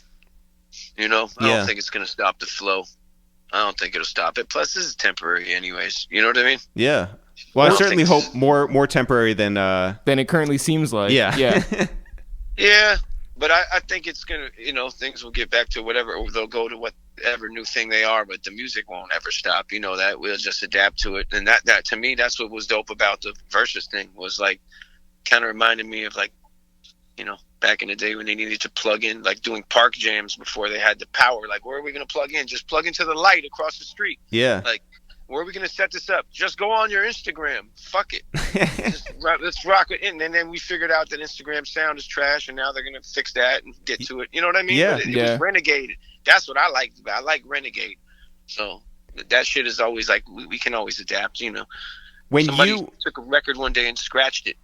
I don't think it's going to stop the flow. I don't think it'll stop it. Plus, this is temporary anyways. You know what I mean? Yeah. Well, I certainly hope more temporary than it currently seems like. Yeah. Yeah. Yeah. But I think it's going to, things will get back to whatever, or they'll go to whatever new thing they are, but the music won't ever stop. That we'll just adapt to it. And that to me, that's what was dope about the Verzuz thing, was like kind of reminded me of like, back in the day when they needed to plug in, like doing park jams before they had the power. Like, where are we going to plug in? Just plug into the light across the street. Yeah. Like, where are we going to set this up? Just go on your Instagram. Fuck it. Let's rock it in. And then we figured out that Instagram sound is trash, and now they're going to fix that and get to it. You know what I mean? Yeah. It was Renegade. That's what I liked about it. I like Renegade. So that shit is always like, we can always adapt, When somebody took a record one day and scratched it.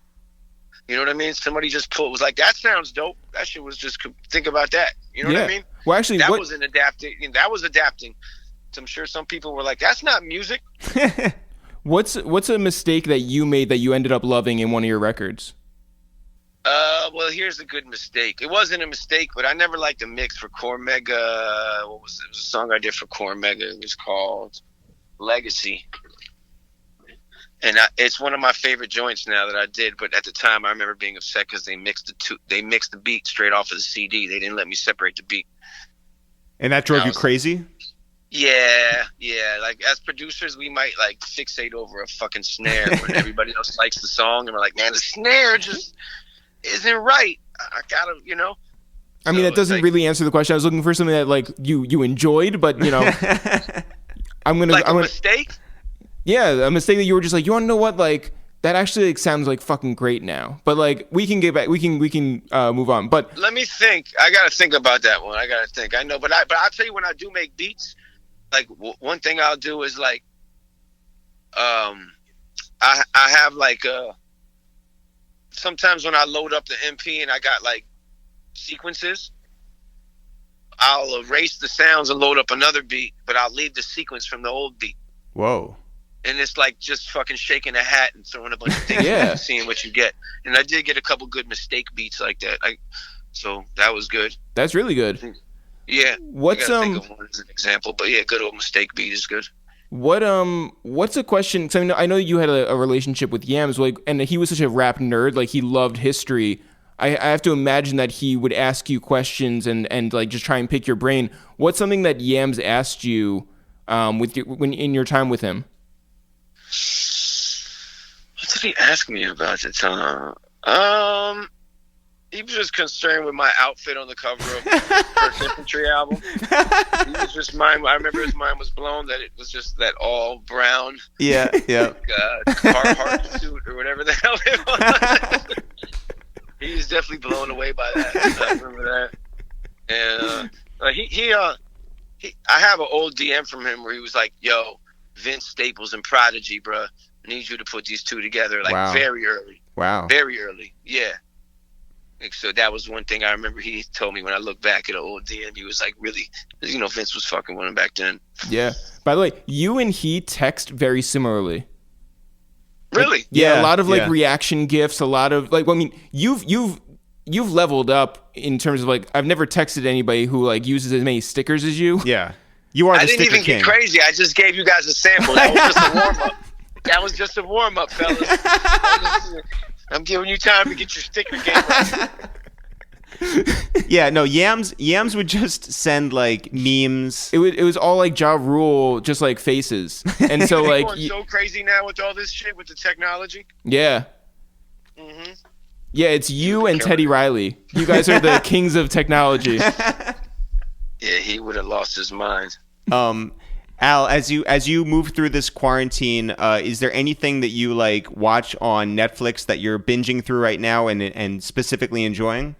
You know what I mean? Somebody just was like, that sounds dope. That shit was just, think about that. You know what I mean? Well, actually, that wasn't adapting. That was adapting. I'm sure some people were like, that's not music. What's a mistake that you made that you ended up loving in one of your records? Well, here's a good mistake. It wasn't a mistake, but I never liked the mix for Cormega. What was it? It was a song I did for Cormega. It was called Legacy. And it's one of my favorite joints now that I did. But at the time, I remember being upset because they mixed the beat straight off of the CD. They didn't let me separate the beat. And that drove you crazy? Yeah. Like, as producers, we might like fixate over a fucking snare when everybody else likes the song, and we're like, man, the snare just isn't right. I gotta, I mean, that doesn't really answer the question. I was looking for something that like you enjoyed, but I'm gonna mistake. Yeah, a mistake that you were just like, you want to know what, like, that actually like sounds like fucking great now. But like, we can get back, we can move on. But let me think. I gotta think about that one. I know, but I'll tell you, when I do make beats, like one thing I'll do is like, I have like sometimes when I load up the MP and I got like sequences, I'll erase the sounds and load up another beat, but I'll leave the sequence from the old beat. Whoa. and it's like just fucking shaking a hat and throwing a bunch of things and seeing what you get. And I did get a couple good mistake beats like that. So that was good. That's really good. Yeah. What's think of one as an example, but yeah, good old mistake beat is good. What's a question? So I know you had a relationship with Yams, like, and he was such a rap nerd, like he loved history. I have to imagine that he would ask you questions and like just try and pick your brain. What's something that Yams asked you when in your time with him? What did he ask me about it? He was just concerned with my outfit on the cover of the First Infantry album. He was just I remember his mind was blown that it was just that all brown. Yeah. Carhartt suit or whatever the hell it was. He was definitely blown away by that. I remember that. And I have an old DM from him where he was like, "Yo, Vince Staples and Prodigy, bruh. I need you to put these two together very early." Wow. Very early. Yeah. So that was one thing I remember he told me when I look back at an old DM. He was like, really, Vince was fucking with him back then. Yeah. By the way, you and he text very similarly. Really? Yeah. A lot of reaction gifs. A lot of you've leveled up in terms of I've never texted anybody who uses as many stickers as you. Yeah. You are. I didn't even get crazy. I just gave you guys a sample. That was just a warm up. That was just a warm up, fellas. I'm giving you time to get your sticker game right. Yeah, no, Yams would just send memes. It was all Ja Rule, just faces. And so going so crazy now with all this shit with the technology. Yeah. Mm-hmm. Yeah, it's you and Teddy Riley. You guys are the kings of technology. Yeah, he would have lost his mind. Al, as you move through this quarantine, is there anything that you watch on Netflix that you're binging through right now and specifically enjoying?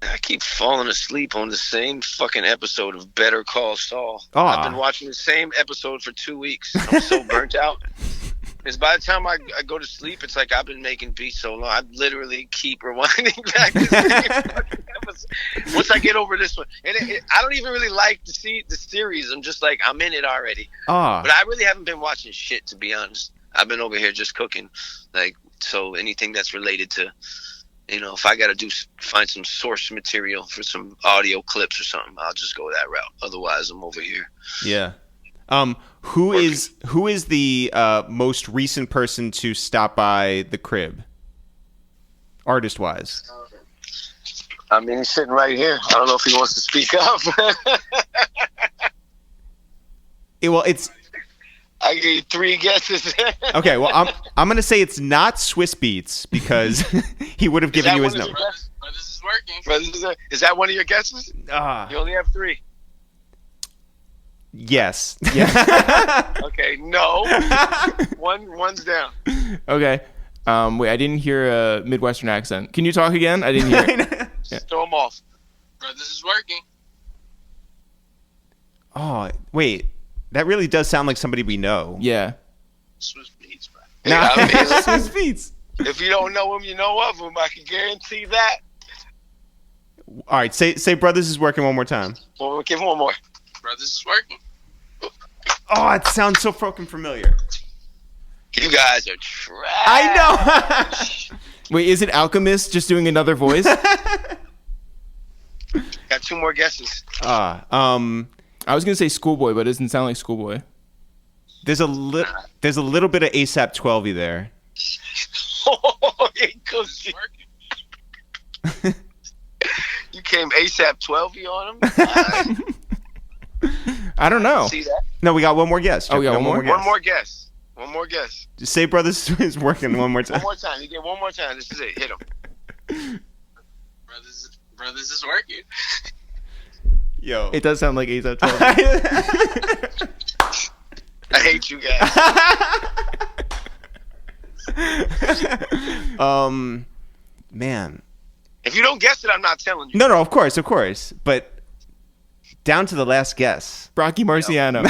I keep falling asleep on the same fucking episode of Better Call Saul. Aww. I've been watching the same episode for 2 weeks. I'm so burnt out. Because by the time I go to sleep, it's like I've been making beats so long. I literally keep rewinding back to the same fucking episode. Once I get over this one. And I don't even really like to see the series. I'm just I'm in it already. But I really haven't been watching shit, to be honest. I've been over here just cooking. So anything that's related to, if I got to find some source material for some audio clips or something, I'll just go that route. Otherwise, I'm over here. Yeah. Who is the most recent person to stop by the crib, artist wise? I mean, he's sitting right here. I don't know if he wants to speak up. It's. I give you 3 guesses. Okay, well, I'm gonna say it's not Swiss Beats because he would have given you his number. This is working. Is that one of your guesses? You only have 3. Yes. Okay. No. One's down. Okay. Wait, I didn't hear a Midwestern accent. Can you talk again? I didn't hear it. Yeah. Throw him off. Bro, this is working. Oh, wait. That really does sound like somebody we know. Yeah. Swiss Beats, bro. No, Swiss Beats. If you don't know him, you know of him. I can guarantee that. All right. Say Brothers is working one more time. Well, give him one more. Brothers is working. Oh, it sounds so fucking familiar. You guys are trash. I know. Wait, is it Alchemist just doing another voice? Got 2 more guesses. I was gonna say Schoolboy, but it doesn't sound like Schoolboy. There's a little bit of ASAP 12y there. Oh, you came ASAP 12y on him? I don't know. See that? No, we got one more guess. Oh, we got one more? One more guess. One more guess. Just say Brothers is working one more time. One more time. You get one more time. This is it. Hit him. Brothers is working. Yo. It does sound like ASAP 12. I hate you guys. Man. If you don't guess it, I'm not telling you. No, of course. But down to the last guess. Brocky Marciano.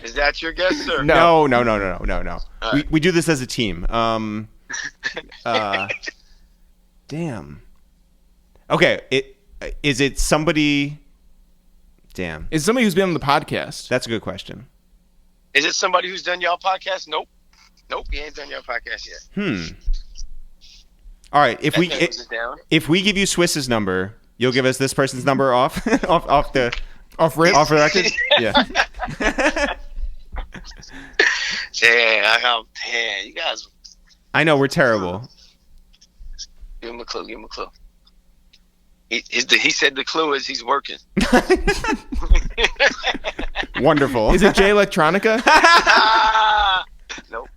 Is that your guess, sir? No. Right. We do this as a team. Damn. Okay. Is it somebody? Damn. Is somebody who's been on the podcast? That's a good question. Is it somebody who's done y'all podcast? Nope, he ain't done y'all podcast yet. All right, if we give you Swiss's number, you'll give us this person's number off the record. Yeah. Damn, you guys. I know we're terrible. Give him a clue. He said the clue is he's working. Wonderful. Is it Jay Electronica? Nope.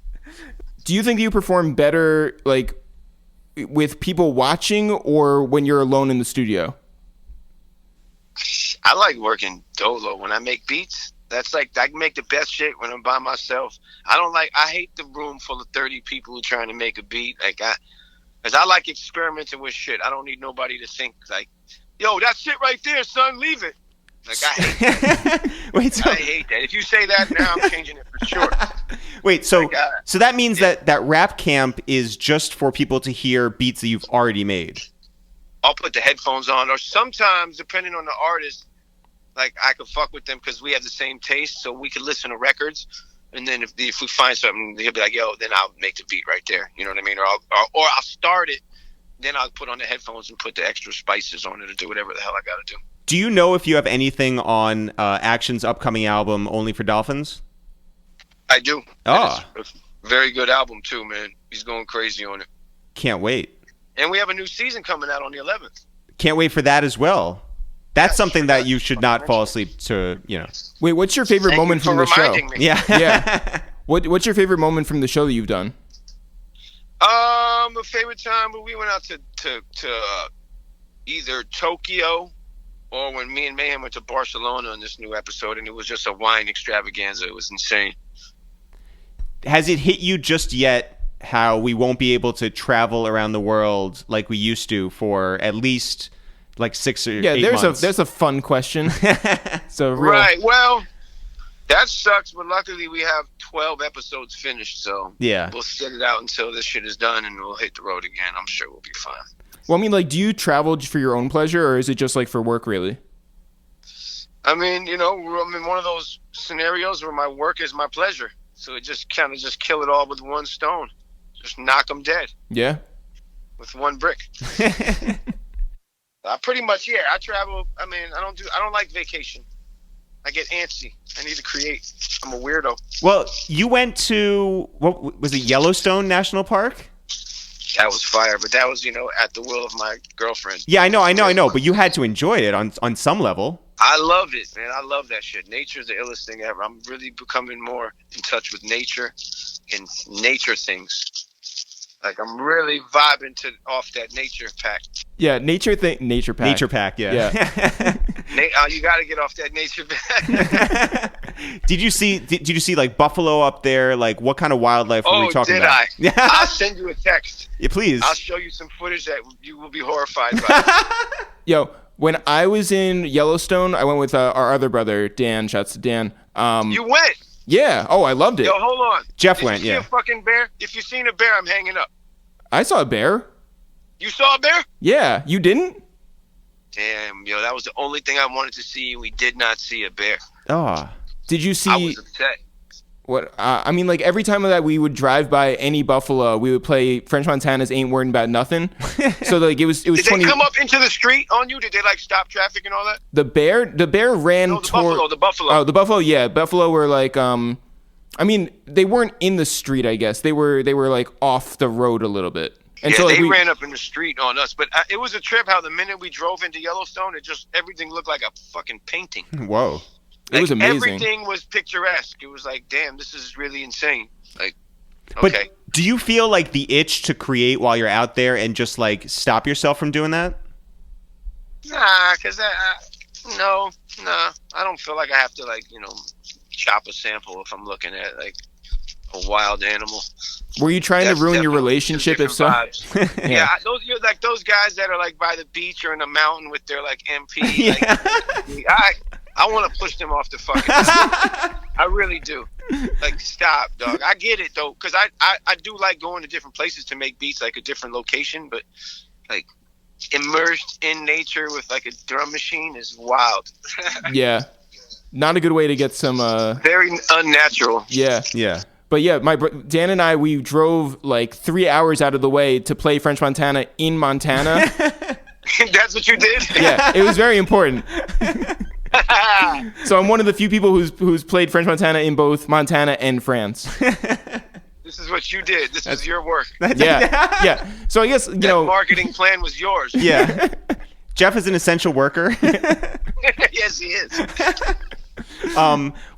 Do you think you perform better like with people watching or when you're alone in the studio? I like working dolo when I make beats. That's like I can make the best shit when I'm by myself. I hate the room full of 30 people who are trying to make a beat. Because I like experimenting with shit. I don't need nobody to think like, yo, that shit right there, son, leave it. Like, I hate that. I hate that. If you say that now, I'm changing it for sure. Wait, so that means that rap camp is just for people to hear beats that you've already made? I'll put the headphones on, or sometimes, depending on the artist, like I could fuck with them because we have the same taste, so we could listen to records. And then if we find something, he'll be like, yo, then I'll make the beat right there. You know what I mean? Or I'll start it, then I'll put on the headphones and put the extra spices on it or do whatever the hell I got to do. Do you know if you have anything on Action's upcoming album, Only for Dolphins? I do. Oh. It's a very good album, too, man. He's going crazy on it. Can't wait. And we have a new season coming out on the 11th. Can't wait for that as well. That's something that you should not fall asleep to, you know. Wait, what's your favorite moment from the show? Me. Yeah. What's your favorite moment from the show that you've done? A favorite time, but we went out to either Tokyo or when me and Mayhem went to Barcelona on this new episode, and it was just a wine extravaganza. It was insane. Has it hit you just yet how we won't be able to travel around the world like we used to for at least like 6 or 8 months? There's a fun question. Right. Well, that sucks, but luckily we have 12 episodes finished, so yeah, we'll sit it out until this shit is done, and we'll hit the road again. I'm sure we'll be fine. Well, I mean, like, do you travel for your own pleasure, or is it just like for work, really? I mean, you know, I'm in one of those scenarios where my work is my pleasure, so it just kind of just kill it all with one stone, just knock them dead. Yeah. With one brick. I pretty much, yeah. I travel. I mean, I don't like vacation. I get antsy. I need to create. I'm a weirdo. Well, you went to, what was it, Yellowstone National Park? That was fire, but that was, you know, at the will of my girlfriend. Yeah, I know, but you had to enjoy it on some level. I loved it, man. I love that shit. Nature's the illest thing ever. I'm really becoming more in touch with nature and nature things. Like, I'm really vibing off that nature pack. Yeah, nature pack. Nature pack, yeah. You got to get off that nature pack. Did you see like buffalo up there? Like, what kind of wildlife were we talking about? Did I? I'll send you a text. Yeah, please. I'll show you some footage that you will be horrified by. Yo, when I was in Yellowstone, I went with our other brother, Dan. Shouts to Dan. You went? Yeah. Oh, I loved it. Yo, hold on. Jeff went, yeah. Did you see a fucking bear? If you've seen a bear, I'm hanging up. I saw a bear. You saw a bear? Yeah. You didn't? Damn, yo, that was the only thing I wanted to see. We did not see a bear. Oh. Did you see? I was upset. What? I mean, like, every time that we would drive by any buffalo, we would play French Montana's "Ain't Worrying About Nothing." So like it was. Did 20... they come up into the street on you? Did they like stop traffic and all that? The bear ran toward the buffalo. Oh, the buffalo. Yeah, buffalo were like I mean, they weren't in the street. I guess they were like off the road a little bit. And yeah, so, like, they ran up in the street on us. But it was a trip. How the minute we drove into Yellowstone, everything looked like a fucking painting. Whoa. It was amazing. Everything was picturesque. It was like, damn, this is really insane. Like, but okay. Do you feel like the itch to create while you're out there and just like stop yourself from doing that? Nah, because no, I don't feel like I have to, like, you know, chop a sample if I'm looking at like a wild animal. Were you trying to ruin your relationship if so? Yeah, you're like those guys that are like by the beach or in a mountain with their like MP. Yeah. I want to push them off the fucking. I really do. Like, stop, dog. I get it though, because I do like going to different places to make beats, like a different location, but like immersed in nature with like a drum machine is wild. Yeah. Not a good way to get some. Very unnatural. Yeah. Yeah. But yeah, Dan and I, we drove like 3 hours out of the way to play French Montana in Montana. That's what you did? Yeah, it was very important. So I'm one of the few people who's played French Montana in both Montana and France. This is what you did. This is your work. Yeah. So I guess, That marketing plan was yours. Yeah. Jeff is an essential worker. Yes, he is.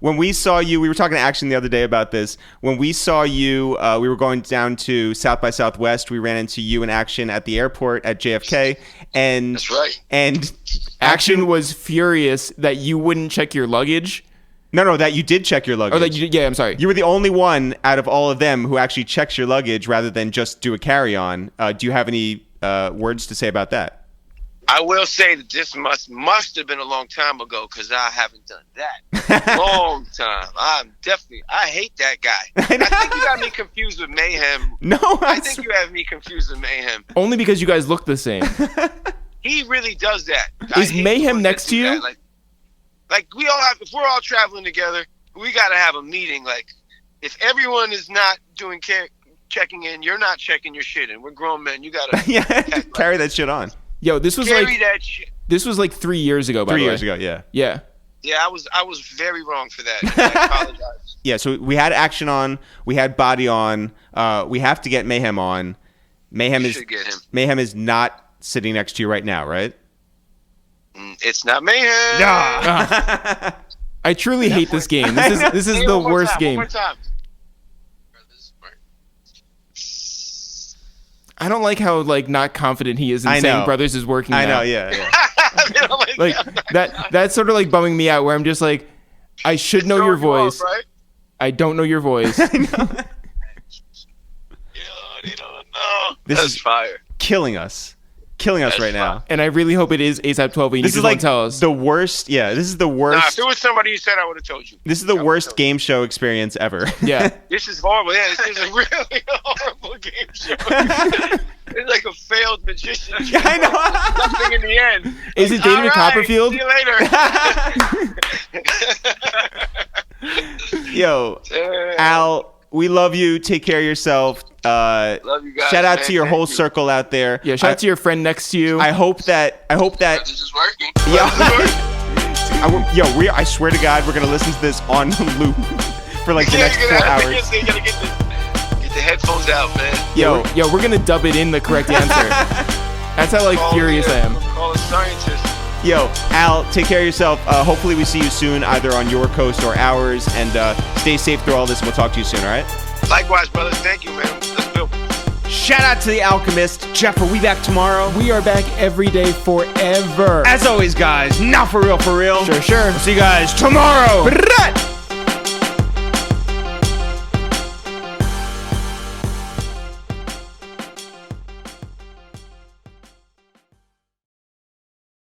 When we saw you, we were talking to Action the other day about this. When we saw you, we were going down to South by Southwest. We ran into you and Action at the airport at JFK. And that's right. And Action was furious that you wouldn't check your luggage. No, that you did check your luggage. Oh, that you did? Yeah, I'm sorry. You were the only one out of all of them who actually checks your luggage rather than just do a carry-on. Do you have any words to say about that? I will say that this must have been a long time ago because I haven't done that. Long time. I hate that guy. I think you got me confused with Mayhem. No, I think you have me confused with Mayhem. Only because you guys look the same. He really does that. Is Mayhem next to you? Like we all have. If we're all traveling together, we got to have a meeting. Like if everyone is not doing checking in, you're not checking your shit in. We're grown men. You got to carry that shit on. Yo, this was this was like 3 years ago. By the way. 3 years ago, yeah. Yeah. Yeah, I was very wrong for that. I apologize. Yeah, so we had Action on, we had Body on. We have to get Mayhem on. Mayhem is not sitting next to you right now, right? It's not Mayhem. No. I truly hate this game. This is the worst game. One more time. I don't like how not confident he is in saying Brothers is working now. I know, yeah. Like that's sort of like bumming me out where I'm just like, I should know your voice. Right? I don't know your voice. I know. They don't know. This That's is fire. Killing us right now. And I really hope it is ASAP 12. This is like tell us. the worst. Yeah, this is the worst. Nah, if it was somebody you said, I would have told you. This is the worst game show experience ever. Yeah. This is horrible. Yeah, this is a really horrible game show. It's like a failed magician. Yeah, I know. Something in the end. Is it David Copperfield? See you later. Yo, Al, we love you. Take care of yourself. Love you guys. Shout out to your whole circle out there. Yeah, shout out to your friend next to you. I hope that This is working. Yeah. I swear to God, we're gonna listen to this on loop for like the next 4 hours. You gotta get the headphones out, man. Yo, we're gonna dub it in the correct answer. That's how furious I am. Call a scientist. Yo, Al, take care of yourself. Hopefully we see you soon, either on your coast or ours, and stay safe through all this. And we'll talk to you soon. All right. Likewise, brothers. Thank you, man. Let's go. Shout out to the Alchemist. Jeff, are we back tomorrow? We are back every day forever. As always, guys, not for real, for real. Sure. We'll see you guys tomorrow.